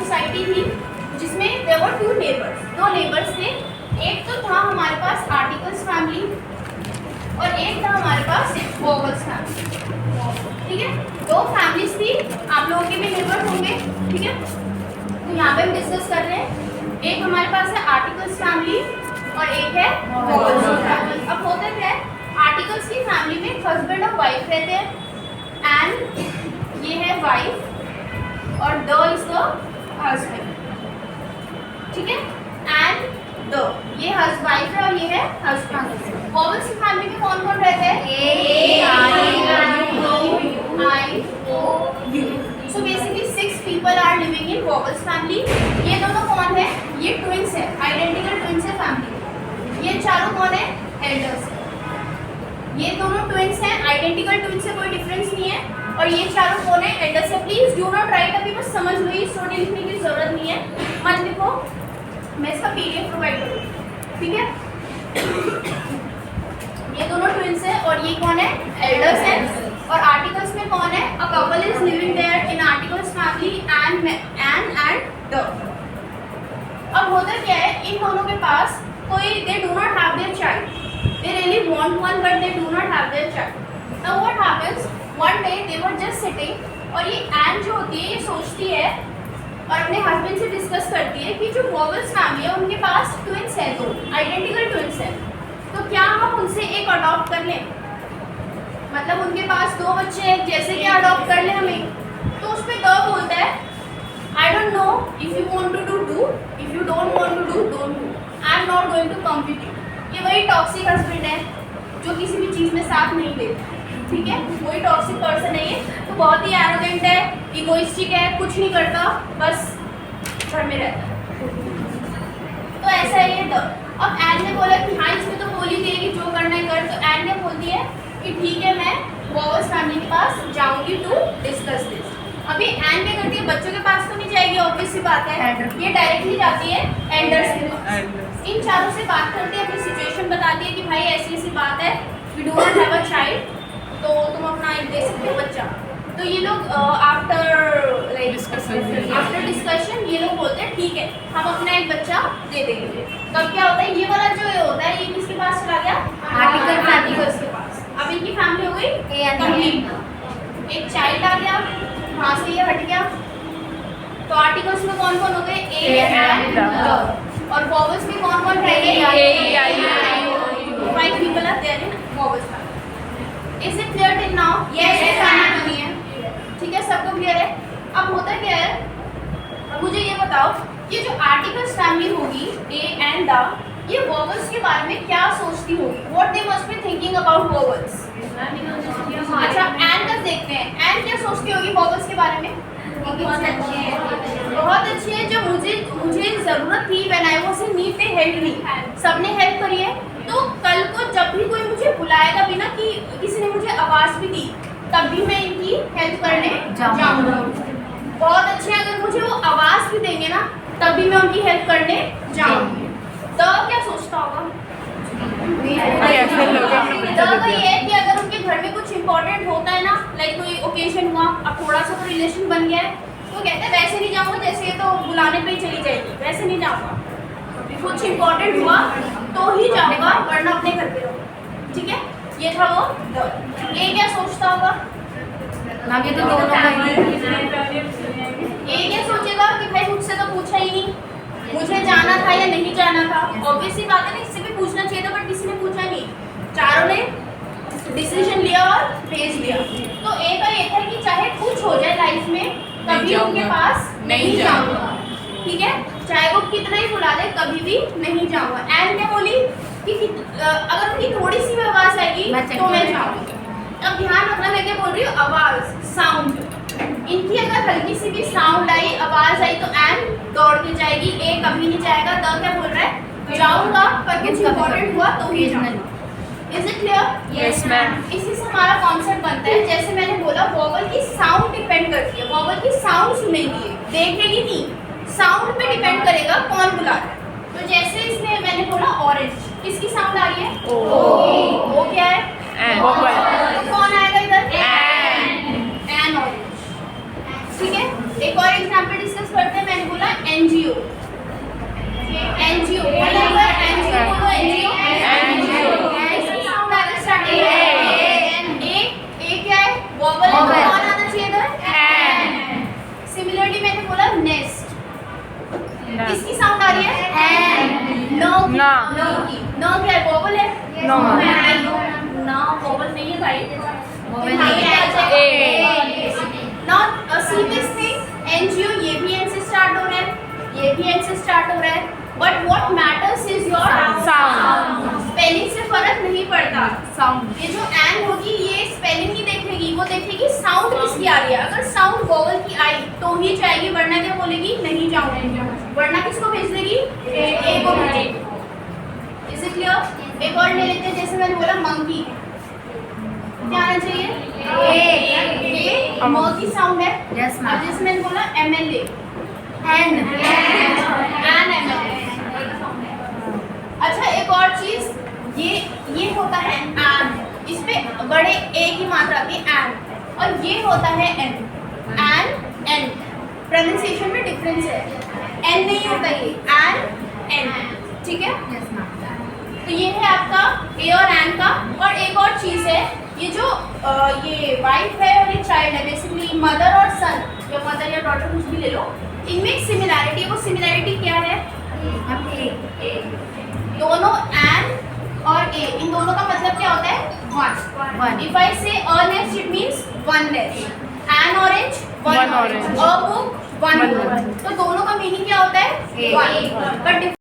Society थी जिसमें there were 2 neighbours, 2 neighbours थे। एक तो था हमारे पास आर्टिकल्स फैमिली और एक था हमारे पास वोवेल्स फैमिली। ठीक है, 2 फैमिलीज थी। आप लोगों के भी नेबर होंगे। ठीक है, तो यहाँ पे हम डिस्कस कर रहे हैं। एक हमारे पास है आर्टिकल्स फैमिली और एक है वोवेल्स फैमिली। अब होता क्या है, आर्टिकल्स की फैमिली में हस्बैंड और वाइफ रहते हैं एंड ये है वाइफ और द इज द हस्बैंड। ठीक है, एंड द ये वाइफ है और ये है हस्बैंड। वोवेल्स की फैमिली में कौन कौन रहते हैं? A I O U. So basically 6 people are living in vowels family. ये दोनों कौन है? ये ट्विंस है, आइडेंटिकल ट्विंस है फैमिली। ये चारों कौन है? एल्डर्स। ये दोनों ट्विंस हैं, आइडेंटिकल ट्विंस से कोई डिफरेंस नहीं है। और ये चारों कौन है? एल्डर्स है। प्लीज डू नॉट राइट, अभी बस समझ लो, ये स्टोरी लिखने की जरूरत नहीं है, मत लिखो, मैं इसका पीडीएफ प्रोवाइड करूँगी। ठीक है, ये दोनों ट्विंस है और ये कौन है? एल्डर्स है। और आर्टिकल्स में कौन है? A couple is living there in articles family and the. अब होता क्या है, इन दोनों के पास कोई they do not have their child, they really want one but they do not have their child. Now what happens, one day they were just sitting और ये एन जो होती है ये सोचती है और अपने हस्बैंड से डिस्कस करती है कि जो वोवेल्स फैमिली है उनके पास ट्विंस है, 2 आइडेंटिकल ट्विंस है, तो क्या हम उनसे एक अडॉप्ट कर लें? मतलब उनके पास 2 बच्चे हैं, जैसे कि अडॉप्ट कर लें हमें। तो उस पर द बोलता है I don't know, if you want to do, if you don't want to do, don't do, I am not going to come with you. ये वही टॉक्सिक हस्बैंड है जो किसी भी चीज़ में साथ नहीं देता। ठीक है, वही टॉक्सिक पर्सन है ये, तो बहुत ही एरोगेंट है, इगोइस्टिक है, कुछ नहीं करता, बस घर में रहता है। तो ऐसा है ये द। अब एन ने बोला कि हाँ इसमें तो बोल ही गई कि जो करना है कर, तो एन ने बोल दिया कि ठीक है मैं वोवेल्स फैमिली के पास जाऊंगी टू डिस्कस दिस। अभी एन क्या करती है, बच्चों के पास तो नहीं जाएगी, ऑब्वियस सी बात है, ये डायरेक्टली जाती है एल्डर्स के पास। इन चारों से बात करती है, अपनी सिचुएशन बताती है कि भाई ऐसी ऐसी बात है, we do not have a child, तो तुम अपना एक दे सकते हो बच्चा। तो ये लोग आफ्टर डिस्कशन ये लोग बोलते हैं ठीक है हम अपना एक बच्चा दे देंगे। तब क्या होता है, ये वाला जो होता है ये किसके पास चला गया? आर्टिकल्स के पास। अब इनकी फैमिली हो गई कंप्लीट, एक चाइल्ड आ गया, वहाँ से ये हट गया। तो आर्टिकल्स में कौन कौन हो गए? A and the. और वोवेल्स में कौन कौन रह गए? 5 people are there in vowels. Is it clear till now? Yes, नहीं है। ठीक है, सबको क्लियर है। अब होता क्या है, अब मुझे ये बताओ, ये जो आर्टिकल्स फैमिली होगी ए एंड द, ये वोवेल्स के बारे में क्या सोचती होगी? What they must be thinking about vowels? अच्छा, एन तक देखते हैं, एन क्या सोचती होगी वोवेल्स के बारे में? बहुत अच्छी है, जो मुझे ज़रूरत थी when I was in need, they help me, सबने हेल्प करी है। तो कल को जब भी कोई मुझे बुलाएगा बिना कि किसी ने मुझे आवाज़ भी दी, तब भी मैं इनकी हेल्प करने जाऊँगी। बहुत अच्छे हैं, अगर मुझे वो आवाज़ भी देंगे ना तब भी मैं उनकी हेल्प करने जाऊँगी। तो क्या सोचता होगा? तो ये है कि अगर उनके घर में कुछ इंपॉर्टेंट होता है ना, लाइक कोई ओकेजन हुआ, अब थोड़ा सा तो रिलेशन बन गया है, तो कहते हैं वैसे नहीं जाऊँगा, जैसे ये तो बुलाने पे ही चली जाएगी, वैसे नहीं जाऊँगा, कुछ इंपॉर्टेंट हुआ तो ही जाऊँगा, वरना अपने घर पे रहूँगा। ठीक है, ये था वो द। ये क्या सोचता होगा? ये तो ये क्या सोचेगा कि भाई मुझसे तो पूछा ही नहीं, मुझे जाना था या नहीं जाना था। ऑब्वियसली बात है ना, इससे भी पूछना चाहिए था, बट किसी ने पूछा नहीं, चारों ने डिसीजन लिया और भेज दिया। तो एक और ये था कि चाहे कुछ हो जाए लाइफ में, कभी उनके पास नहीं जाऊंगा। ठीक है, चाहे वो कितना ही बुला ले, कभी भी नहीं जाऊंगा। एंड क्या बोली कि अगर उनकी थोड़ी सी भी आवाज़ आएगी तो मैं जाऊंगी। अब ध्यान रखना, मैं क्या बोल रही हूँ, आवाज़, साउंड। इनकी अगर हल्की सी भी साउंड आई, आवाज़ आई, तो एंड दौड़ के जाएगी, ए कभी नहीं जाएगा। द क्या बोल रहा है, जाऊंगा पर कुछ इंपॉर्टेंट हुआ तो ही जाऊंगा। Is it clear? Yes ma'am. इसी से हमारा कॉन्सेप्ट बनता है, जैसे मैंने बोला वोवेल की साउंड डिपेंड करती है, वोवेल की साउंड सुनेगी, देखेगी नहीं, साउंड पे डिपेंड करेगा कौन बुला रहा है। तो जैसे इसमें मैंने बोला ऑरेंज, किसकी साउंड आ रही है? ओ क्या है? तो कौन आएगा इधर? N orange. ठीक है, एक और एग्जांपल डिस्कस करते हैं। मैंने बोला NGO. NGO. बोलो NGO. बोलो NGO. ऐसे sound आ रहा है starting में. A क्या है? Vowel है. कौन आना चाहिए इधर? N. Similarly मैंने बोला nest. किसकी साउंड आ रही है? नो की. नो क्या है? वोवल है? नो वोवल नहीं है भाई. Now see this thing. NGO ये भी एन से स्टार्ट हो रहा है, ये भी एन से स्टार्ट हो रहा है. But what matters is your sound. Spelling से फर्क नहीं पड़ता. साउंड ये जो एन होगी ये स्पेलिंग नहीं देखेगी, वो देखेगी साउंड किसकी आ रही है. अगर साउंड वोवल की आई तो ही जाएगी, वरना क्या बोलेगी? नहीं जाऊंगी. वरना किसको भेज देगी? ए को भेजेगी. Is it clear? एक और ले लेते हैं. जैसे मैंने बोला मंकी, क्या आना चाहिए? ए म की साउंड है. Yes ma'am. जैसे मैंने बोला एमएलए, एन एमएलए. अच्छा एक और चीज, ये होता है एन. इसमें बड़े ए की मात्रा आती है एन, और ये होता है एन. एन प्रोनाउंसिएशन में डिफरेंस है. एन नहीं होता ये, एन एन. ठीक है? Yes ma'am. तो ये है आपका ए और एन का. और एक और चीज है, ये जो ये वाइफ है और ये चाइल्ड है, बेसिकली मदर और सन या मदर या डॉटर कुछ भी ले लो, इनमें एक सिमिलैरिटी है. वो सिमिलैरिटी क्या है? ए. दोनों एन और ए, इन दोनों का मतलब क्या होता है? वन. इफ आई से अ nest it means one nest. N orange one orange. A book one book. तो दोनों का मीनिंग क्या होता है? वन. बट